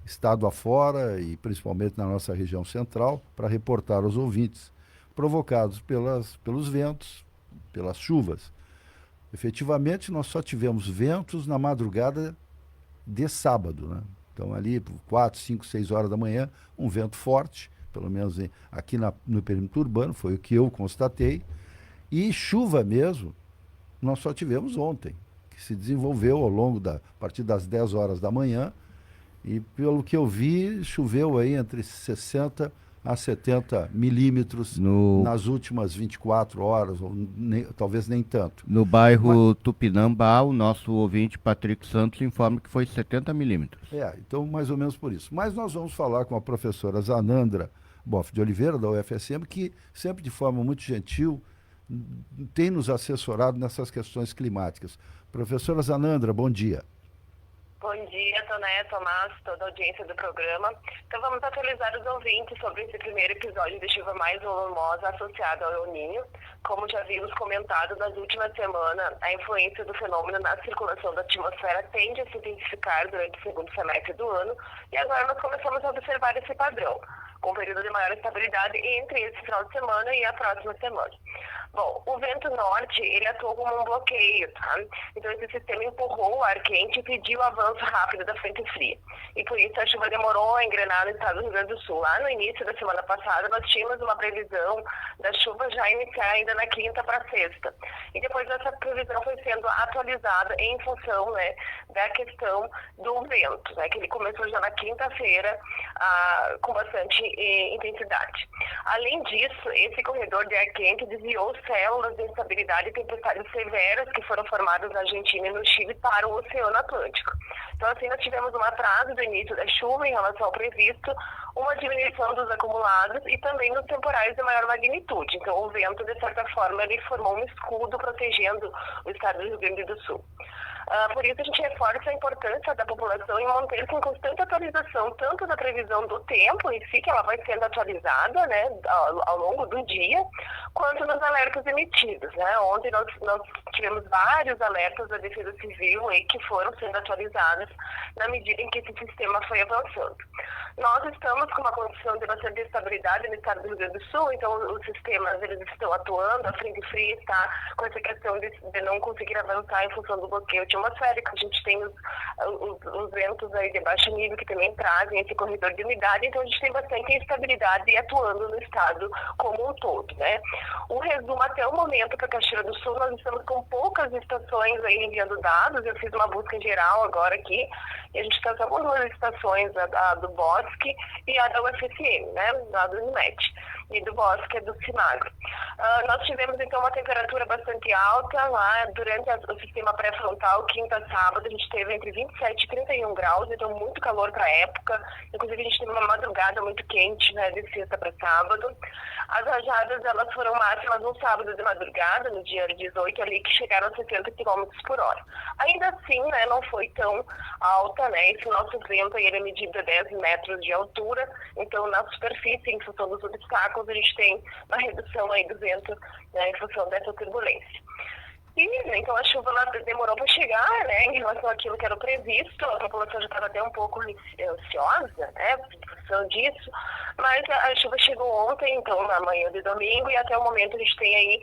estado afora e principalmente na nossa região central, para reportar aos ouvintes, provocados pelos ventos, pelas chuvas. Efetivamente, nós só tivemos ventos na madrugada de sábado, né? Então, ali por 4, 5, 6 horas da manhã, um vento forte, pelo menos aqui no perímetro urbano, foi o que eu constatei. E chuva mesmo, nós só tivemos ontem, que se desenvolveu a partir das 10 horas da manhã. E pelo que eu vi, choveu aí entre 60 a 70 milímetros No, nas últimas 24 horas, ou talvez nem tanto. no Mas, bairro Tupinambá, o nosso ouvinte Patrick Santos informa que foi 70 milímetros. então mais ou menos por isso. Mas nós vamos falar com a professora Zanandra Boff de Oliveira, da UFSM, que sempre de forma muito gentil tem nos assessorado nessas questões climáticas. Professora Zanandra, bom dia. Bom dia, Toné, Tomás, toda a audiência do programa. Então vamos atualizar os ouvintes sobre esse primeiro episódio de chuva mais volumosa associado ao El Niño. Como já vimos comentado nas últimas semanas, a influência do fenômeno na circulação da atmosfera tende a se intensificar durante o segundo semestre do ano e agora nós começamos a observar esse padrão, com um período de maior estabilidade entre esse final de semana e a próxima semana. Bom, o vento norte, ele atuou como um bloqueio, tá? Então esse sistema empurrou o ar quente e pediu o avanço rápido da frente fria. E por isso a chuva demorou a engrenar no estado do Rio Grande do Sul. Lá no início da semana passada, nós tínhamos uma previsão da chuva já iniciar ainda na quinta para sexta. E depois essa previsão foi sendo atualizada em função, né, da questão do vento, né, que ele começou já na quinta-feira com bastante intensidade. Além disso, esse corredor de ar quente desviou células de instabilidade e tempestades severas que foram formadas na Argentina e no Chile para o Oceano Atlântico. Então, assim, nós tivemos um atraso do início da chuva em relação ao previsto, uma diminuição dos acumulados e também nos temporais de maior magnitude. Então, o vento, de certa forma, ele formou um escudo protegendo o estado do Rio Grande do Sul. Por isso, a gente reforça a importância da população em manter-se em constante atualização, tanto da previsão do tempo em si, que ela vai sendo atualizada, né, ao longo do dia, quanto nos alertas emitidos, né? Ontem nós tivemos vários alertas da Defesa Civil aí, que foram sendo atualizados na medida em que esse sistema foi avançando. Nós estamos com uma condição de bastante estabilidade no estado do Rio Grande do Sul, então os sistemas eles estão atuando, a frente fria está com essa questão de não conseguir avançar em função do bloqueio atmosférico. A gente tem os ventos aí de baixo nível que também trazem esse corredor de umidade, então a gente tem bastante instabilidade atuando no estado como um todo, né? O resumo até o momento para Caxias do Sul, nós estamos com poucas estações aí enviando dados. Eu fiz uma busca geral agora aqui e a gente está só com duas estações, a do Bosque e a da UFSM, né? A do Unimet. E do Bosque é do Sinagro. Nós tivemos então uma temperatura bastante alta lá durante o sistema pré-frontal, quinta a sábado, a gente teve entre 27 e 31 graus, então muito calor para a época. Inclusive a gente teve uma madrugada muito quente, né, de sexta para sábado. As rajadas elas foram máximas no sábado de madrugada, no dia 18 ali, que chegaram a 60 km por hora. Ainda assim, né, não foi tão alta, né, esse nosso vento aí, ele é medido a 10 metros de altura, então na superfície, em função dos obstáculos, a gente tem uma redução aí do vento, né, em função dessa turbulência. E, então a chuva ela demorou para chegar, né, em relação àquilo que era previsto, a população já estava até um pouco ansiosa, né, em função disso, mas a chuva chegou ontem, então na manhã de domingo, e até o momento a gente tem aí,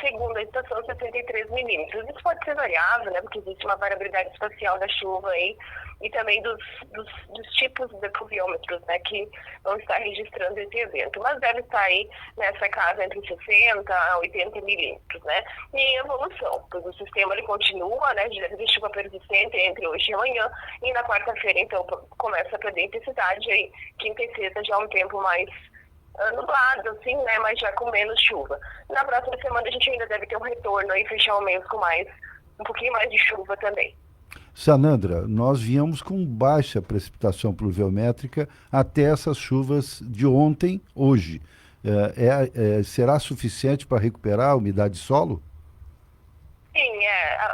segundo a estação, 63 milímetros. Isso pode ser variável, né, porque existe uma variabilidade espacial da chuva aí, e também dos tipos de pluviômetros, né, que vão estar registrando esse evento. Mas deve estar aí nessa casa entre 60 a 80 milímetros, né, e em evolução, pois o sistema ele continua, né, de chuva persistente entre hoje e amanhã, e na quarta-feira, então, começa a perder intensidade, aí quinta e sexta já é um tempo mais nublado, assim, né, mas já com menos chuva. Na próxima semana a gente ainda deve ter um retorno e fechar o mês com um pouquinho mais de chuva também. Sanandra, nós viemos com baixa precipitação pluviométrica até essas chuvas de ontem, hoje. Será suficiente para recuperar a umidade de solo? Sim,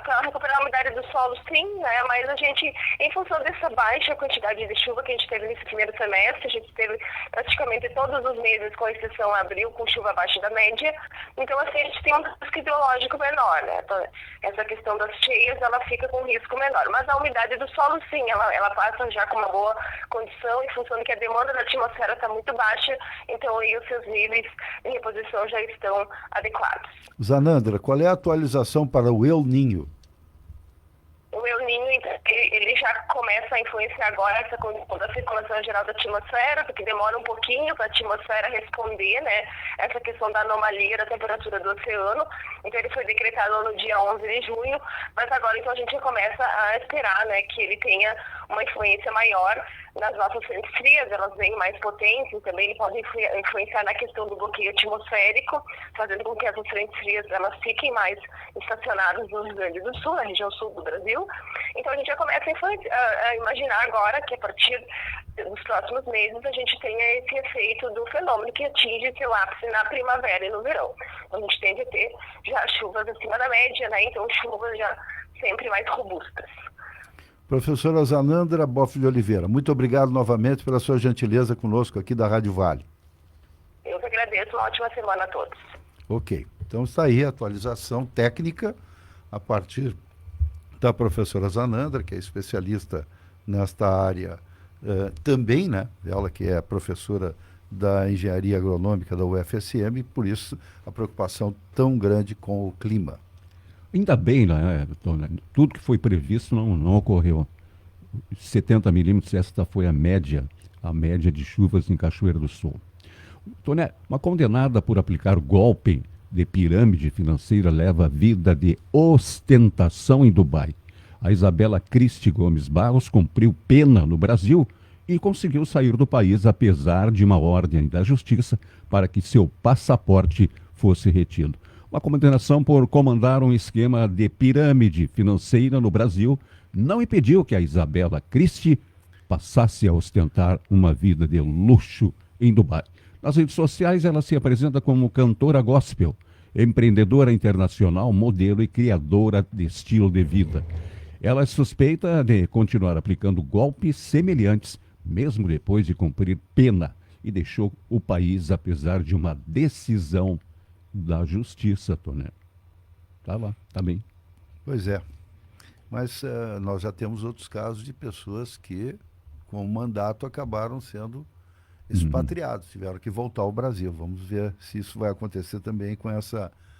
para recuperar a umidade do solo, sim, né? Mas a gente, em função dessa baixa quantidade de chuva que a gente teve nesse primeiro semestre, a gente teve praticamente todos os meses, com exceção abril, com chuva abaixo da média. Então, assim, a gente tem um risco hidrológico menor, né? Então, essa questão das cheias, ela fica com um risco menor. Mas a umidade do solo, sim, ela passa já com uma boa condição, em função de que a demanda da atmosfera está muito baixa, então aí os seus níveis de reposição já estão adequados. Zanandra, qual é a atualização para o El Ninho? O El Niño, ele já começa a influenciar agora essa condição da circulação geral da atmosfera, porque demora um pouquinho para a atmosfera responder, né, essa questão da anomalia da temperatura do oceano. Então ele foi decretado no dia 11 de junho, mas agora então a gente começa a esperar, né, que ele tenha uma influência maior nas nossas frentes frias, elas vêm mais potentes, e também ele pode influenciar na questão do bloqueio atmosférico, fazendo com que essas frentes frias elas fiquem mais estacionadas no Rio Grande do Sul, na região sul do Brasil. Então a gente já começa a imaginar agora que a partir dos próximos meses a gente tenha esse efeito do fenômeno que atinge seu ápice na primavera e no verão. Então, a gente tende a ter já chuvas acima da média, né? Então chuvas já sempre mais robustas. Professora Zanandra Boff de Oliveira, muito obrigado novamente pela sua gentileza conosco aqui da Rádio Vale. Eu que agradeço, uma ótima semana a todos. Ok, então está aí a atualização técnica a partir da professora Zanandra, que é especialista nesta área também, né? Ela que é professora da Engenharia Agronômica da UFSM, e por isso a preocupação tão grande com o clima. Ainda bem, né, tudo que foi previsto não ocorreu. 70 milímetros, esta foi a média de chuvas em Cachoeira do Sul. Toné, uma condenada por aplicar golpe de pirâmide financeira leva a vida de ostentação em Dubai. A Isabela Cristi Gomes Barros cumpriu pena no Brasil e conseguiu sair do país apesar de uma ordem da justiça para que seu passaporte fosse retido. Uma condenação por comandar um esquema de pirâmide financeira no Brasil não impediu que a Isabela Cristi passasse a ostentar uma vida de luxo em Dubai. Nas redes sociais, ela se apresenta como cantora gospel, empreendedora internacional, modelo e criadora de estilo de vida. Ela é suspeita de continuar aplicando golpes semelhantes, mesmo depois de cumprir pena, e deixou o país apesar de uma decisão da justiça, Toné. Tá lá, tá bem. Pois é, mas nós já temos outros casos de pessoas que, com o mandato, acabaram sendo expatriados, tiveram que voltar ao Brasil. Vamos ver se isso vai acontecer também com essa